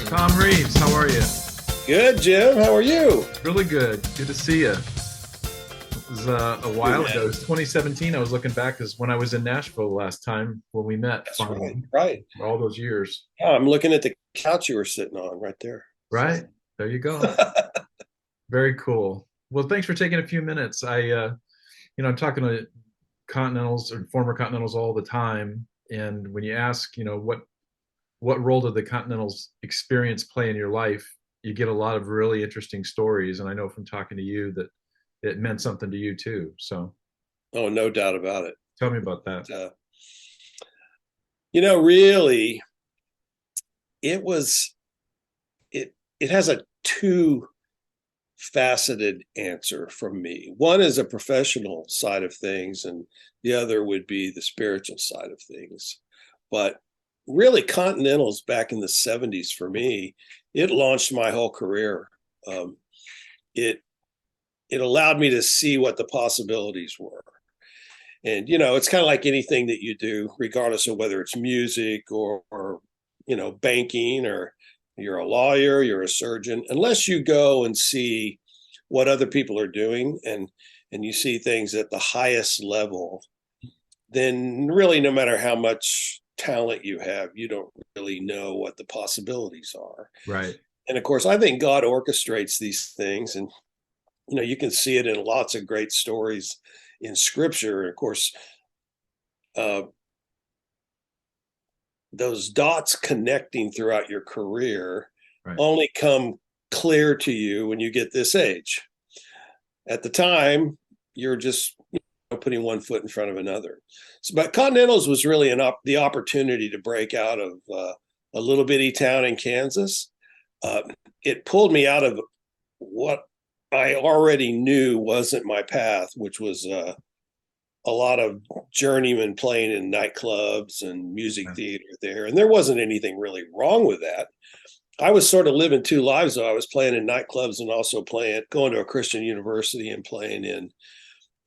Tom Reeves, how are you? Good, Jim. How are you? Really good. Good to see you. It was a Good, while ago. It man. was 2017. I was looking back as when I was in Nashville last time when we met That's right. finally, Right. all those years. Oh, I'm looking at the couch you were sitting on right there. So, Right. There you go. Very cool. Well, thanks for taking a few minutes. I'm talking to Continentals or former Continentals all the time. And when you ask, what role did the Continentals experience play in your life, you get a lot of really interesting stories. And I know from talking to you that it meant something to you too. So oh, no doubt about it. tell me about that. Uh, really, it was it. It has a two faceted answer from me. One is a professional side of things, and the other would be the spiritual side of things. But really, Continentals back in the '70s for me, it launched my whole career. Um, it it allowed me to see what the possibilities were. And it's kind of like anything that you do, regardless of whether it's music or banking, or you're a lawyer, you're a surgeon, unless you go and see what other people are doing, and you see things at the highest level, then really no matter how much talent you have, you don't really know what the possibilities are. Right. And of course, I think God orchestrates these things, and you can see it in lots of great stories in scripture. And of course, uh, those dots connecting throughout your career Right. only come clear to you when you get this age. At the time, you're just putting one foot in front of another. But Continentals was really the opportunity to break out of a little bitty town in Kansas. Uh, it pulled me out of what I already knew wasn't my path, which was a lot of journeyman playing in nightclubs and music Yeah. theater there. And there wasn't anything really wrong with that. I was sort of living two lives, though. I was playing in nightclubs and also going to a Christian university and playing in,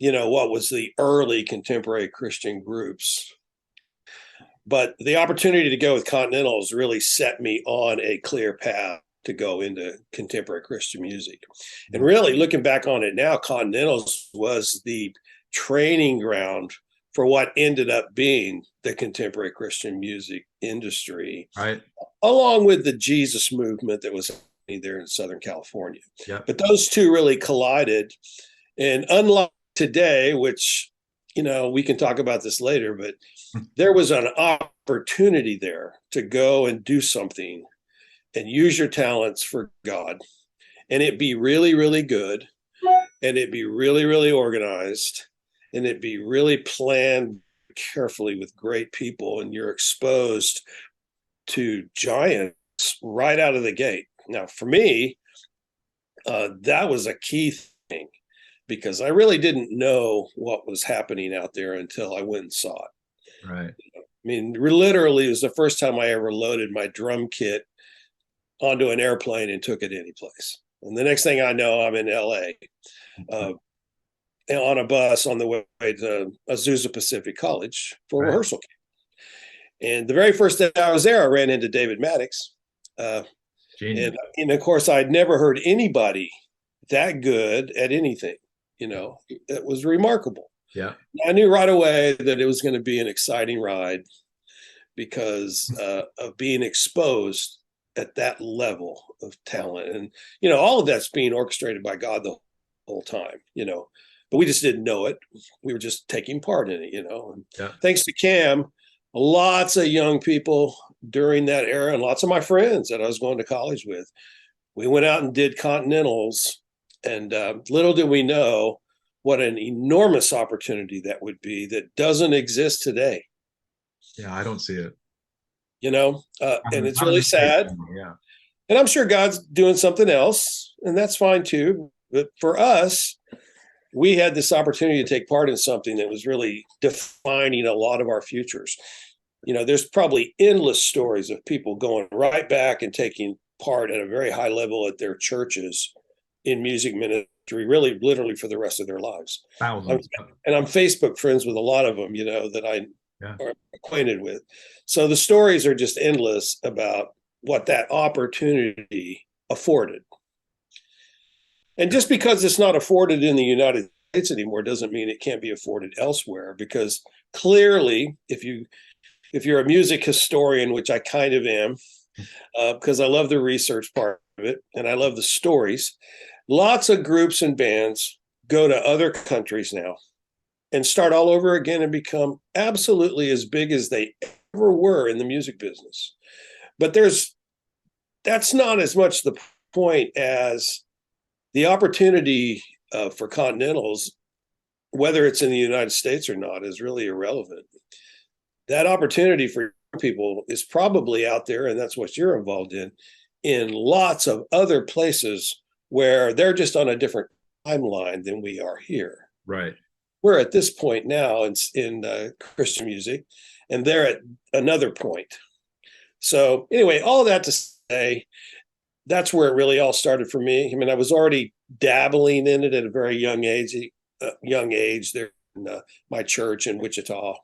what was the early contemporary Christian groups. But the opportunity to go with Continentals really set me on a clear path to go into contemporary Christian music. And really, looking back on it now, Continentals was the training ground for what ended up being the contemporary Christian music industry, Right. along with the Jesus movement that was happening there in Southern California. Yeah. But those two really collided. And unlike today, which, we can talk about this later, but there was an opportunity there to go and do something and use your talents for God, and it be really, really good, and it be really, really organized, and it be really planned carefully with great people, and you're exposed to giants right out of the gate. Now, for me, that was a key thing, because I really didn't know what was happening out there until I went and saw it. Right. I mean, literally, it was the first time I ever loaded my drum kit onto an airplane and took it any place. And the next thing I know, I'm in LA uh, on a bus on the way to Azusa Pacific College for Right. rehearsal. And the very first day I was there, I ran into David Maddox. Uh, Genius. and of course, I'd never heard anybody that good at anything. It was remarkable. Yeah. I knew right away that it was going to be an exciting ride because of being exposed at that level of talent. And, all of that's being orchestrated by God the whole time, but we just didn't know it. We were just taking part in it, and Yeah. thanks to Cam, lots of young people during that era and lots of my friends that I was going to college with, we went out and did Continentals. And little did we know what an enormous opportunity that would be that doesn't exist today. Yeah. I don't see it. And it's Not in really the States sad. anymore. Yeah. And I'm sure God's doing something else, and that's fine too. But for us, we had this opportunity to take part in something that was really defining a lot of our futures. There's probably endless stories of people going right back and taking part at a very high level at their churches in music ministry, really literally for the rest of their lives. Thousands. And I'm Facebook friends with a lot of them, that I Yeah. are acquainted with. So the stories are just endless about what that opportunity afforded. And just because it's not afforded in the United States anymore doesn't mean it can't be afforded elsewhere, because clearly if you're a music historian, which I kind of am, because I love the research part of it and I love the stories, lots of groups and bands go to other countries now and start all over again and become absolutely as big as they ever were in the music business. But that's not as much the point as the opportunity for Continentals, whether it's in the United States or not, is really irrelevant. That opportunity for people is probably out there, and that's what you're involved in lots of other places where they're just on a different timeline than we are here. Right. We're at this point now in Christian music, and they're at another point. So anyway, all that to say, that's where it really all started for me. I mean, I was already dabbling in it at a very young age. There in my church in Wichita,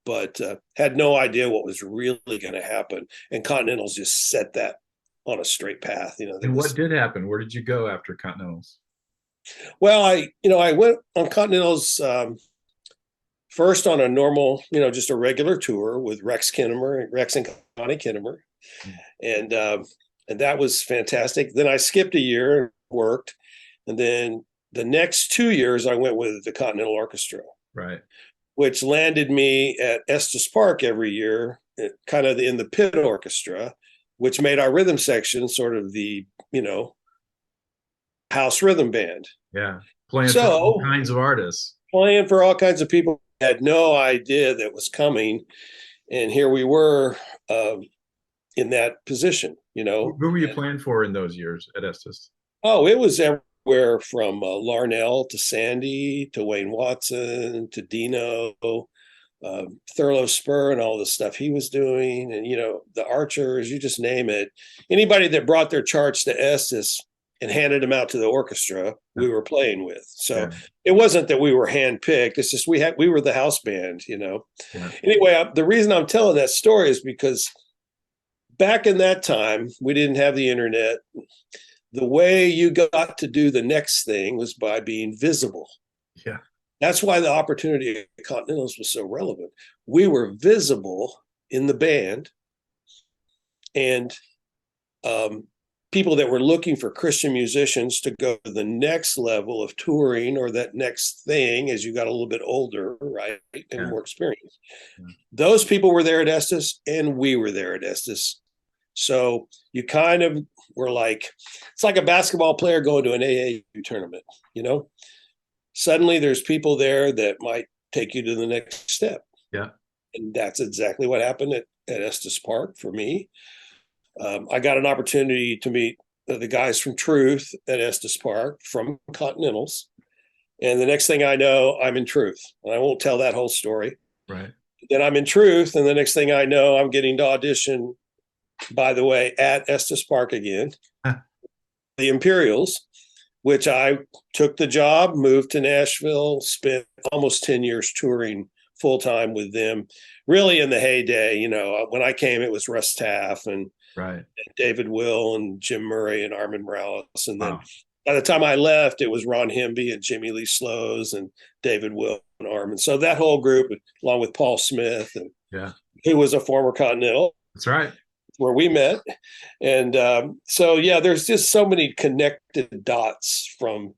but had no idea what was really going to happen. And Continentals just set that on a straight path. And what did happen? Where did you go after Continentals? Well, I went on Continentals first on a normal, just a regular tour with Rex and Connie Kinnemer, and that was fantastic. Then I skipped a year and worked, and then the next 2 years I went with the Continental Orchestra, right, which landed me at Estes Park every year, kind of in the pit orchestra, which made our rhythm section sort of the house rhythm band. Yeah, playing for all kinds of artists, playing for all kinds of people. I had no idea that was coming, and here we were in that position. Who were you playing for in those years at Estes? Oh, it was everywhere from Larnell to Sandy to Wayne Watson to Dino, Thurlow Spur and all the stuff he was doing, and the Archers, you just name it. Anybody that brought their charts to Estes and handed them out to the orchestra, we were playing with. So it wasn't that we were handpicked. It's just we were the house band, Yeah. Anyway, the reason I'm telling that story is because back in that time, we didn't have the internet. The way you got to do the next thing was by being visible. Yeah. That's why the opportunity at Continentals was so relevant. We were visible in the band, and people that were looking for Christian musicians to go to the next level of touring or that next thing as you got a little bit older, right, and more experience. Yeah. Those people were there at Estes, and we were there at Estes. So you kind of were like, it's like a basketball player going to an AAU tournament, Suddenly there's people there that might take you to the next step. Yeah. And that's exactly what happened at Estes Park for me. I got an opportunity to meet the guys from Truth at Estes Park from Continentals. And the next thing I know, I'm in Truth. And I won't tell that whole story. Right. Then I'm in Truth. And the next thing I know, I'm getting to audition, by the way, at Estes Park again, the Imperials, which I took the job, moved to Nashville, spent almost 10 years touring full time with them, really in the heyday. When I came, it was Russ Taff and David Will and Jim Murray and Armin Morales. And then by the time I left, it was Ron Hemby and Jimmy Lee Slows and David Will and Armin. So that whole group, along with Paul Smith, and who was a former Continental. That's right. Where we met. And there's just so many connected dots from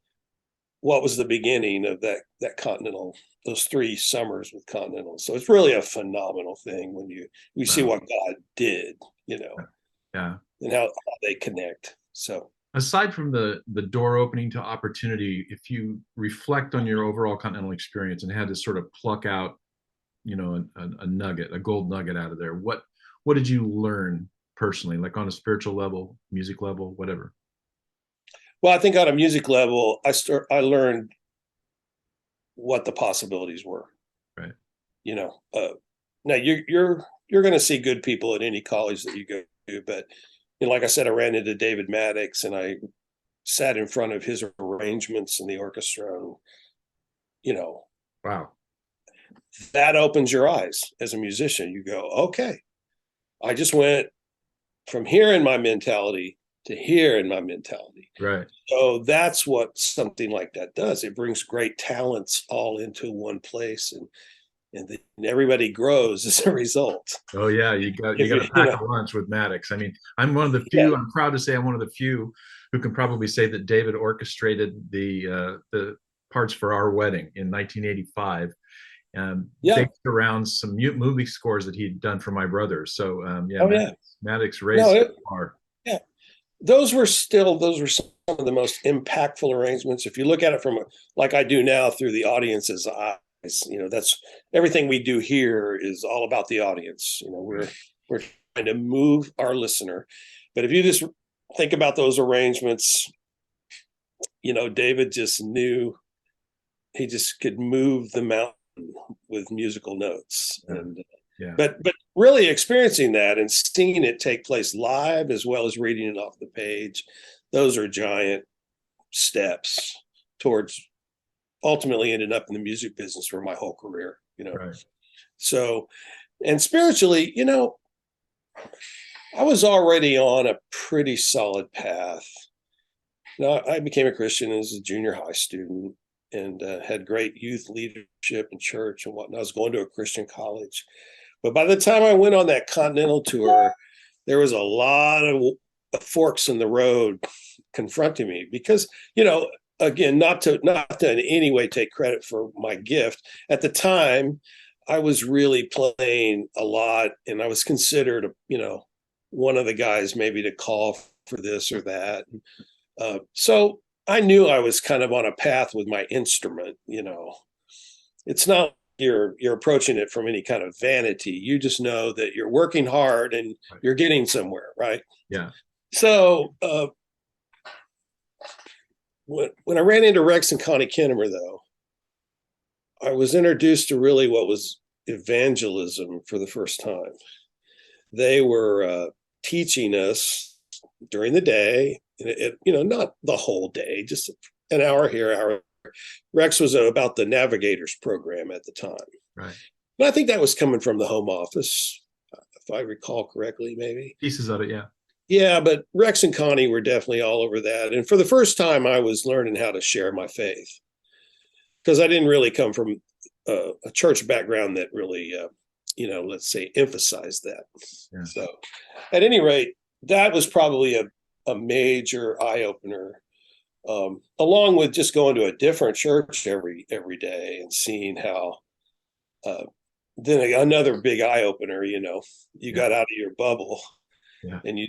what was the beginning of that Continental, those 3 summers with Continental. So it's really a phenomenal thing when you see what God did, and how they connect. So aside from the door opening to opportunity, if you reflect on your overall Continental experience and had to sort of pluck out, a nugget, a gold nugget out of there, what did you learn personally, like on a spiritual level, music level, whatever? Well, I think on a music level, I learned what the possibilities were. Right. Now you're going to see good people at any college that you go to, but like I said, I ran into David Maddox and I sat in front of his arrangements in the orchestra, and wow, that opens your eyes as a musician. You go, okay, I just went from here in my mentality to here in my mentality. Right. So that's what something like that does. It brings great talents all into one place, and then everybody grows as a result. Oh yeah, you got to You pack know, a lunch with Maddox. I mean, I'm one of the yeah, few. I'm proud to say I'm one of the few who can probably say that David orchestrated the parts for our wedding in 1985, yeah, based around some movie scores that he'd done for my brother. So yeah, oh yeah, Maddox no, raised the bar. yeah. Those were some of the most impactful arrangements. If you look at it from like I do now through the audience's eyes, that's everything we do here is all about the audience. We're trying to move our listener. But if you just think about those arrangements, David just knew he just could move the mountain with musical notes. Yeah. And Yeah. but really experiencing that and seeing it take place live as well as reading it off the page, those are giant steps towards ultimately ended up in the music business for my whole career. Right. So, and spiritually, I was already on a pretty solid path. I became a Christian as a junior high student and had great youth leadership in church and whatnot. I was going to a Christian college. But by the time I went on that Continental tour, there was a lot of forks in the road confronting me because, again, not to in any way take credit for my gift. At the time, I was really playing a lot, and I was considered, one of the guys maybe to call for this or that. So I knew I was kind of on a path with my instrument. It's not you're approaching it from any kind of vanity. You just know that you're working hard and you're getting somewhere, right? Yeah. So when I ran into Rex and Connie Kinnemer, though, I was introduced to really what was evangelism for the first time. They were teaching us during the day, not the whole day, just an hour here, hour. Rex was about the Navigators program at the time. Right. And I think that was coming from the home office, if I recall correctly, maybe. Pieces of it, yeah. Yeah, but Rex and Connie were definitely all over that. And for the first time, I was learning how to share my faith because I didn't really come from a church background that really, let's say, emphasized that. Yeah. So at any rate, that was probably a major eye opener. Along with just going to a different church every day and seeing how then another big eye opener, you got out of your bubble. Yeah. And you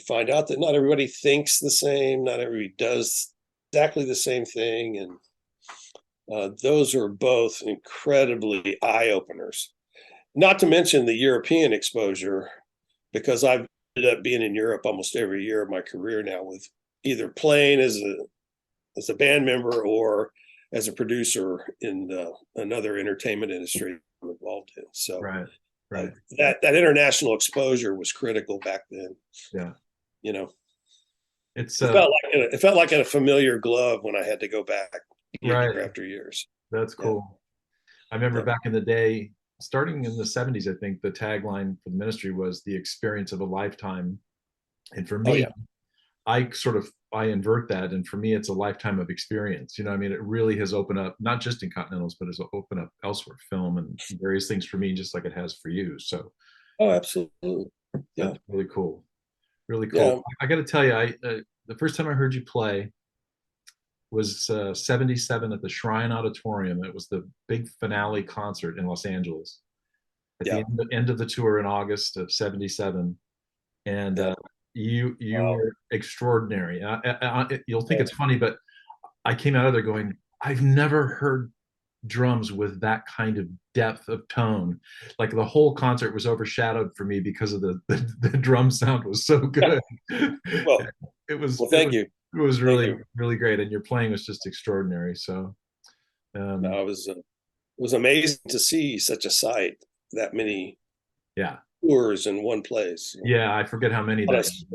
find out that not everybody thinks the same, not everybody does exactly the same thing. And those are both incredibly eye openers, not to mention the European exposure, because I've ended up being in Europe almost every year of my career now with either playing as a band member or as a producer in another entertainment industry I'm involved in. So right. That international exposure was critical back then. Yeah. It felt like a familiar glove when I had to go back year after years. That's cool. Yeah. I remember back in the day, starting in the 70s, I think the tagline for the ministry was the experience of a lifetime. And for me, I invert that, and for me, it's a lifetime of experience. It really has opened up, not just in Continentals, but has opened up elsewhere, film and various things for me, just like it has for you. So, absolutely, yeah, that's really cool, really cool. Yeah. I got to tell you, the first time I heard you play was 77 at the Shrine Auditorium. It was the big finale concert in Los Angeles at the end of the tour in August of 77, and you were extraordinary. You'll think it's funny, but I came out of there going, I've never heard drums with that kind of depth of tone. Like the whole concert was overshadowed for me because of the drum sound was so good. Well, thank you. It was really really great, and your playing was just extraordinary. So it was amazing to see such a sight, that many tours in one place. Yeah, I forget how many that is,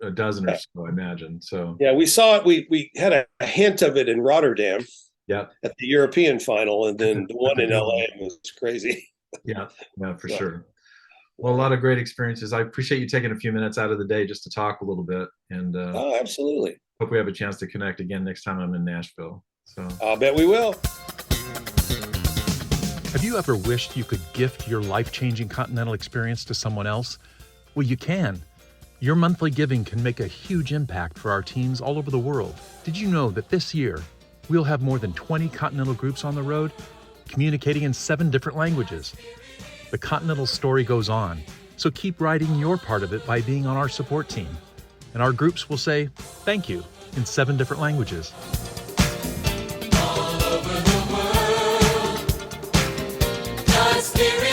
a dozen or so, I imagine. So yeah, we saw it. We had a hint of it in Rotterdam. Yeah. At the European final, and then the one in LA was crazy. Yeah, for sure. Well, a lot of great experiences. I appreciate you taking a few minutes out of the day just to talk a little bit, and Oh, absolutely. hope we have a chance to connect again next time I'm in Nashville. So, I'll bet we will. Have you ever wished you could gift your life-changing Continental experience to someone else? Well, you can. Your monthly giving can make a huge impact for our teams all over the world. Did you know that this year, we'll have more than 20 Continental groups on the road, communicating in 7 different languages? The Continental story goes on, so keep writing your part of it by being on our support team. And our groups will say thank you in 7 different languages. All over the world, God's Spirit